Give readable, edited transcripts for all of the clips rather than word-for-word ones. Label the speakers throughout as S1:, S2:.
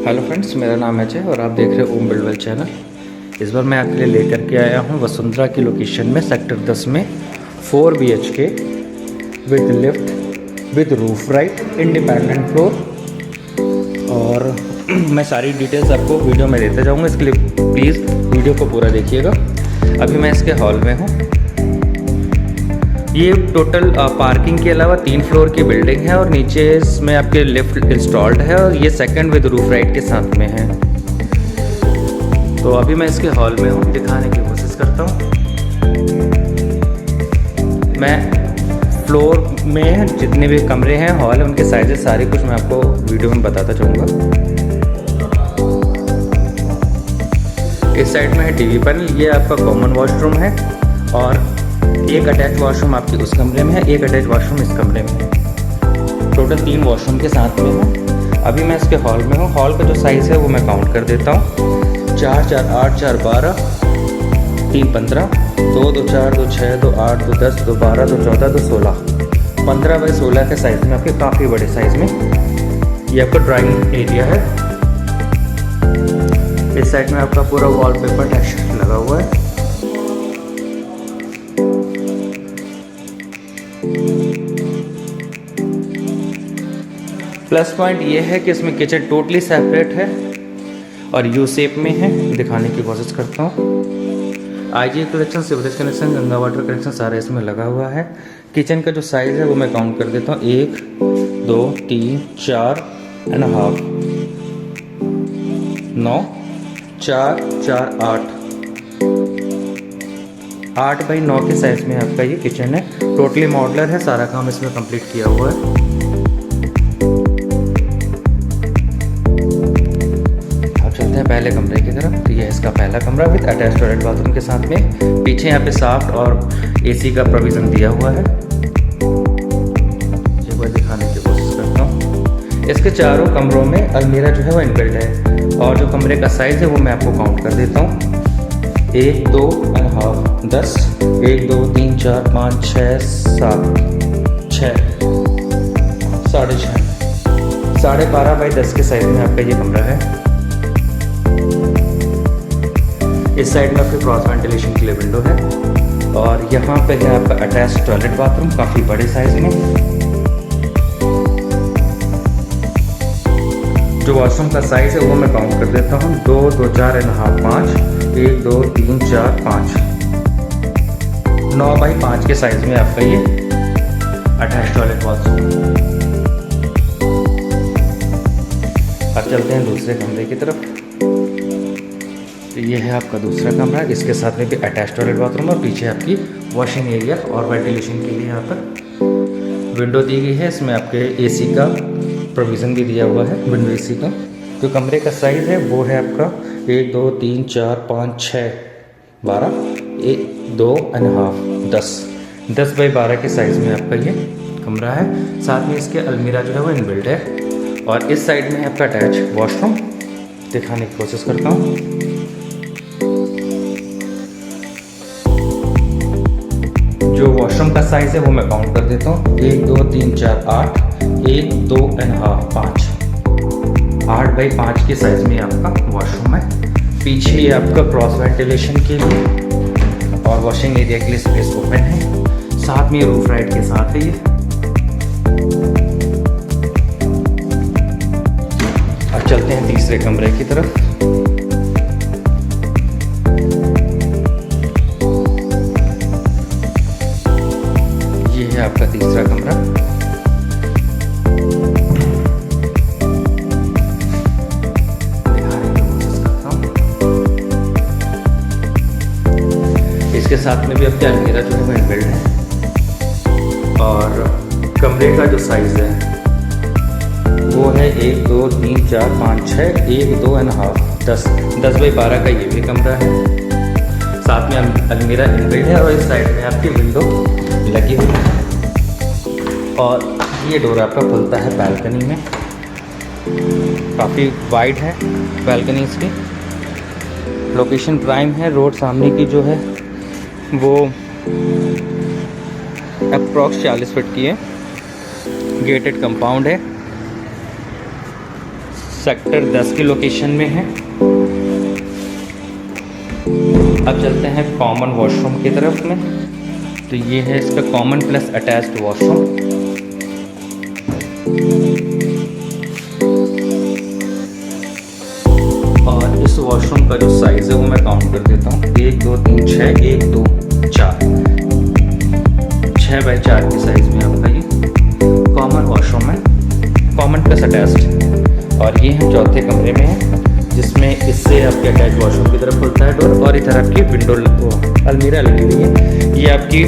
S1: Hello friends, मेरा नाम है अजय और आप देख रहे हो ओम बिल्डवेल चैनल। इस बार मैं आपके लिए लेकर के आया हूँ वसुंधरा की लोकेशन में सेक्टर 10 में 4 BHK with lift with roof right independent floor. और मैं सारी डिटेल्स आपको वीडियो में देता जाऊँगा, इसके लिए प्लीज़ वीडियो को पूरा देखिएगा। अभी मैं इसके हॉल में हूँ। ये टोटल पार्किंग के अलावा 3 फ्लोर की बिल्डिंग है और नीचे इसमें आपके लिफ्ट इंस्टॉल्ड है और ये सेकंड विद रूफ राइट के साथ में है। तो अभी मैं इसके हॉल में हूँ, दिखाने की कोशिश करता हूँ। मैं फ्लोर में जितने भी कमरे हैं, हॉल है, उनके साइजेस सारे कुछ मैं आपको वीडियो में बताता जाऊँगा। इस साइड में है टीवी पैनल, ये आपका कॉमन वॉशरूम है और एक अटैच वॉशरूम आपके उस कमरे में है, एक अटैच वॉशरूम इस कमरे में है। टोटल 3 वॉशरूम के साथ में है। अभी मैं इसके हॉल में हूँ। हॉल का जो साइज़ है वो मैं काउंट कर देता हूँ। 4 4 8 4 12 3 15 2 2 4 2 6 2 8 2 10 2 12 2 14 2 16 15 बाई 16 के साइज़ में, आपके काफ़ी बड़े साइज़ में ये आपका ड्राइंग एरिया है। इस साइड में आपका पूरा वॉलपेपर टेक्सचर लगा हुआ है। प्लस पॉइंट ये है कि इसमें किचन टोटली सेपरेट है और यू शेप में है। दिखाने की कोशिश करता हूँ। IG connection, sewerage connection, Ganga water connection सारा इसमें लगा हुआ है। किचन का जो साइज़ है वो मैं काउंट कर देता हूँ। 1 2 3 4 एंड हाफ 9 4 4 8 बाई 9 के साइज़ में आपका ये किचन है। टोटली मॉडलर है, सारा काम इसमें कंप्लीट किया हुआ है। पहले कमरे की तरफ, तो ये इसका पहला कमरा विद अटैच टॉयलेट बाथरूम के साथ में। पीछे यहाँ पे सॉफ्ट और एसी का प्रोविज़न दिया हुआ है। ये मैं दिखाने की कोशिश करता हूँ। इसके चारों कमरों में अलमीरा जो है वो इनबिल्ट है और जो कमरे का साइज़ है वो मैं आपको काउंट कर देता हूँ। 1 2 एंड हाफ 10 1 2 3 4 5 6 7 6 6.5 12.5 बाई 10 के साइज़ में आपका ये कमरा है। इस साइड में आपके क्रॉस वेंटिलेशन के लिए विंडो है और यहाँ पे है आपका अटैच टॉयलेट बाथरूम काफ़ी बड़े साइज में। जो वॉशरूम का साइज है वो मैं काउंट कर देता हूँ। 2 2 4 एंड हाफ 5 1 2 3 4 5 9 बाई 5 के साइज में आपका ये अटैच टॉयलेट बाथरूम। अब चलते हैं दूसरे कमरे की तरफ। तो ये है आपका दूसरा कमरा, इसके साथ में भी अटैच टॉयलेट बाथरूम और पीछे आपकी वॉशिंग एरिया और वेंटिलेशन के लिए यहाँ पर विंडो दी गई है। इसमें आपके एसी का प्रोविज़न भी दिया हुआ है, विंडो एसी का। जो कमरे का साइज़ है वो है आपका 1 2 3 4 5 6 12 1 2 एंड हाफ 10 बाई 12 के साइज़ में आपका ये कमरा है। साथ में इसके अलमीरा जो है वो इनबिल्ट है और इस साइड में आपका अटैच वॉशरूम। दिखाने की कोशिश करता हूँ। जो वॉशरूम का साइज़ है वो मैं काउंट कर देता हूँ। 1 2 3 4 8 1 2 एंड हाफ 8 बाई 5 के साइज़ में आपका वॉशरूम है। पीछे ये आपका क्रॉस वेंटिलेशन के लिए और वॉशिंग एरिया के लिए स्पेस ओपन है। साथ में रूफ राइट के साथ है ये। अब चलते हैं तीसरे कमरे की तरफ। आपका तीसरा कमरा। दिखाने की कोशिश करता हूँ। इसके साथ में भी आपका अलमीरा जो है वो इनबिल्ट है और कमरे का जो साइज़ है वो है 1 2 3 4 5 6 1 2 एंड हाफ 10 बाई 12 का ये भी कमरा है। साथ में अलमीरा इनबिल्ट है और इस साइड में आपकी विंडो लगी हुई है और ये डोर आपका खुलता है बालकनी में। काफ़ी वाइड है बालकनी इसकी। लोकेशन प्राइम है। रोड सामने की जो है वो अप्रॉक्स 40 फीट की है। गेटेड कंपाउंड है। सेक्टर 10 की लोकेशन में है। अब चलते हैं कॉमन वॉशरूम की तरफ में। तो ये है इसका कॉमन प्लस अटैच्ड वॉशरूम। और इस वॉशरूम का जो साइज़ है वो मैं काउंट कर देता हूँ। 1 2 3 6 1 2 4 6 बाई 4 की साइज़ में आपका ये कॉमन वॉशरूम है, कॉमन प्लस अटैच्ड। और ये हम चौथे कमरे में है, जिसमें इससे आपके अटैच वॉशरूम की तरफ खुलता है डोर, और इधर आपकी विंडो अलमीरा लगी हुई है। ये आपकी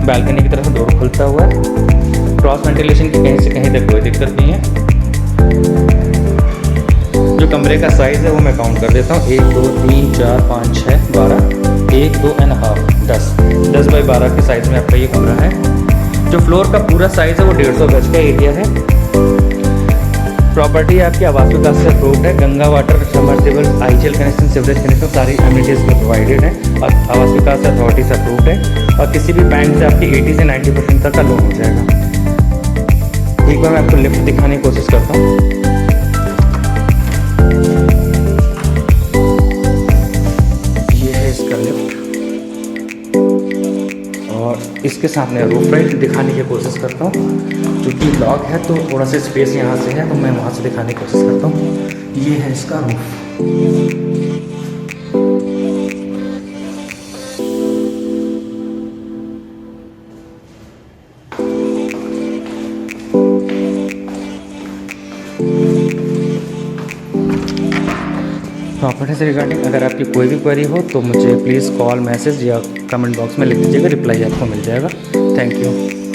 S1: बालकनी की तरफ डोर खुलता हुआ है। क्रॉस वेंटिलेशन की कहीं से कहीं तक कोई दिक्कत नहीं है। जो कमरे का साइज़ है वो मैं काउंट कर देता हूँ। 1 2 3 4 5 6 12 1 2 एंड हाफ 10 बाई 12 के साइज़ में आपका ये कमरा है। जो फ्लोर का पूरा साइज़ है वो 150 गज का एरिया है। प्रॉपर्टी आपकी आवास विकास से अप्रूव्ड है। Ganga water, submersible, IGL connection, sewerage connection सारी एमिनिटीज़ में प्रोवाइडेड है और आवास विकास अथॉरिटी से अप्रूव्ड है। और किसी भी बैंक से आपकी 80 से 90% तक का लोन हो जाएगा। एक बार मैं आपको लिफ्ट दिखाने की कोशिश करता हूँ। ये है इसका लिफ्ट और इसके सामने रूफ राइट दिखाने की कोशिश करता हूँ। क्योंकि लॉक है तो थोड़ा सा स्पेस यहाँ से है, तो मैं वहाँ से दिखाने की कोशिश करता हूँ। ये है इसका रूफ। प्रॉपर्टी से रिगार्डिंग अगर आपकी कोई भी क्वेरी हो तो मुझे प्लीज़ कॉल, मैसेज या कमेंट बॉक्स में लिख दीजिएगा, रिप्लाई आपको मिल जाएगा। Thank you.